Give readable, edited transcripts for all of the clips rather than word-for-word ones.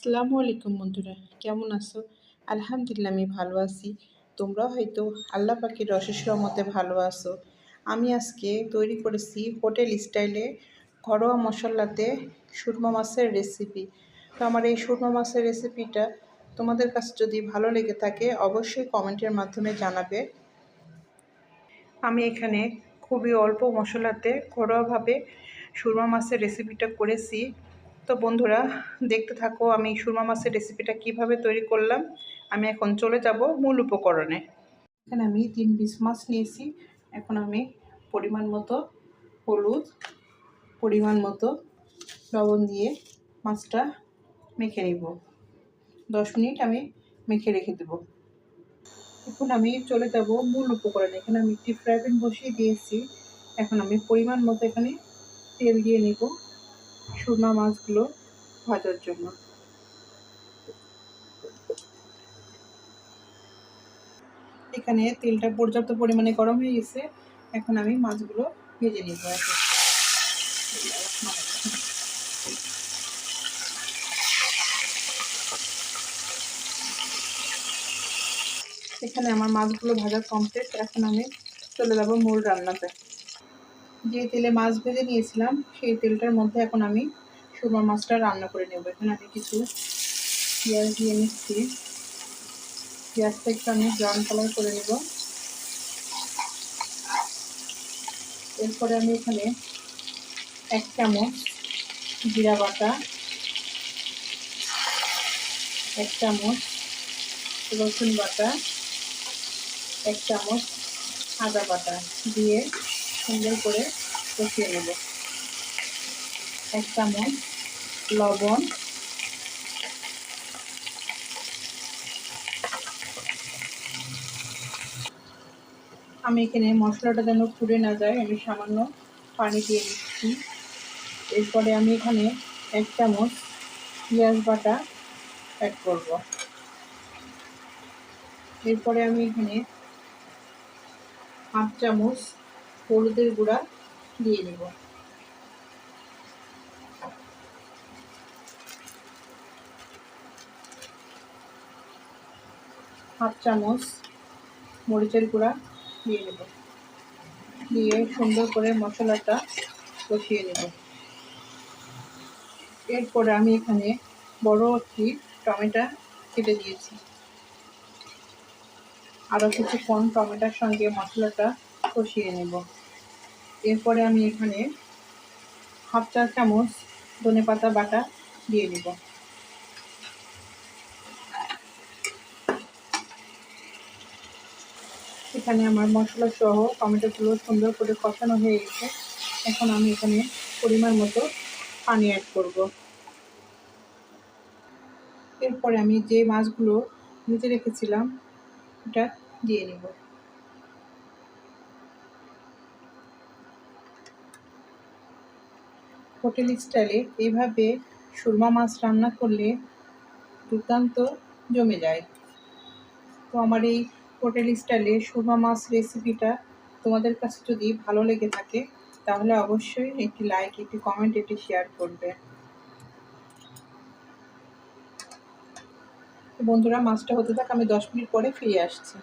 আসসালামু আলাইকুম বন্ধুরা, কেমন আছো? আলহামদুলিল্লাহ আমি ভালো আছি। তোমরাও হয়তো আল্লাহ পাকের অশেষ রহমতে ভালো আছো। আমি আজকে তৈরি করেছি হোটেল স্টাইলে ঘরোয়া মশলাতে সুরমা মাছের রেসিপি। তো আমার এই সুরমা মাছের রেসিপিটা তোমাদের কাছে যদি ভালো লেগে থাকে অবশ্যই কমেন্টের মাধ্যমে জানাবে। আমি এখানে খুবই অল্প মশলাতে ঘরোয়াভাবে সুরমা মাছের রেসিপিটা করেছি। তো বন্ধুরা দেখতে থাকো আমি সুরমা মাছের রেসিপিটা কিভাবে তৈরি করলাম। আমি এখন চলে যাব মূল উপকরণে। এখানে আমি 3 পিস মাছ নিয়েছি। এখন আমি পরিমাণ মতো হলুদ, পরিমাণ মতো লবণ দিয়ে মাছটা মেখে নিব। 10 মিনিট আমি মেখে রেখে দেবো। এখন আমি চলে যাব মূল উপকরণে। এখানে আমি একটি ফ্রাই প্যান বসিয়ে দিয়েছি। এখন আমি পরিমাণ মতো এখানে তেল দিয়ে নেব সুরমা মাছগুলো ভাজার জন্য। এখানে তেলটা পর্যাপ্ত পরিমাণে গরম হয়ে গেছে। এখন আমি মাছগুলো ভেজে নেব। এখানে আমার মাছগুলো ভাজা কমপ্লিট। এখন আমি চলে যাব মূল রান্নাতে। যে তেলে মাছ ভেজে নিয়েছিলাম সেই তেলটার মধ্যে এখন আমি সুরমা মাছটা রান্না করে নেব। এখানে আমি কিছু পেঁয়াজ দিয়ে নিচ্ছি। পেঁয়াজটা একটু আমি ব্রাউন কালার করে নেব। এরপরে আমি এখানে 1 চামচ জিরা বাটা, 1 চামচ রসুন বাটা, 1 চামচ আদা বাটা দিয়ে সুন্দর করে কষিয়ে নেব। 1 চামচ লবণ, আমি এখানে মশলাটা যেন পুড়ে না যায় আমি সামান্য পানি দিয়ে দিচ্ছি। এরপরে আমি এখানে 1 চামচ পেঁয়াজ বাটা অ্যাড করব। এরপরে আমি এখানে 1/2 চামচ হলুদের গুঁড়া দিয়ে নেব। হাফ চামচ মরিচের গুঁড়া দিয়ে নেব। দিয়ে সুন্দর করে মশলাটা কষিয়ে নেব। এরপরে আমি এখানে বড় একটি টমেটো কেটে দিয়েছি। আরও কিছুক্ষণ টমেটোর সঙ্গে মশলাটা কষিয়ে নেব। এরপরে আমি এখানে হাফ চা চামচ ধনেপাতা বাটা দিয়ে নেব। এখানে আমার মশলা সহ টমেটোগুলো সুন্দর করে কষানো হয়ে গেছে। এখন আমি এখানে পরিমাণ মতো পানি অ্যাড করব। এরপরে আমি যে মাছগুলো ভেজে রেখেছিলাম এটা দিয়ে নেব। হোটেল স্টাইলে এইভাবে সুরমা মাছ রান্না করলে দুর্দান্ত জমে যায়। তো আমার এই হোটেল স্টাইলে সুরমা মাছ রেসিপিটা তোমাদের কাছে যদি ভালো লেগে থাকে তাহলে অবশ্যই একটি লাইক, একটি কমেন্ট, একটি শেয়ার করবে। বন্ধুরা মাছটা হতে থাক, আমি 10 মিনিট পরে ফিরে আসছি।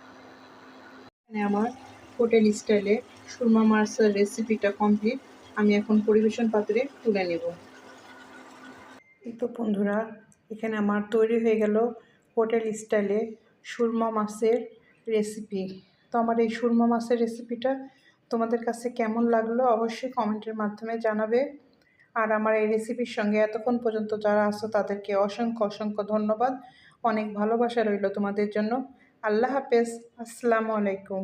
এখানে আমার হোটেল স্টাইলে সুরমা মাছের রেসিপিটা কমপ্লিট। আমি এখন পরিবেশন পাত্রে তুলে নেব। এই তো বন্ধুরা এখানে আমার তৈরি হয়ে গেল হোটেল স্টাইলে সুরমা মাছের রেসিপি। তো আমার এই সুরমা মাছের রেসিপিটা তোমাদের কাছে কেমন লাগলো অবশ্যই কমেন্টের মাধ্যমে জানাবে। আর আমার এই রেসিপির সঙ্গে এতক্ষণ পর্যন্ত যারা আছো তাদেরকে অসংখ্য অসংখ্য ধন্যবাদ। অনেক ভালোবাসা রইল তোমাদের জন্য। আল্লাহ হাফেজ। আসসালামু আলাইকুম।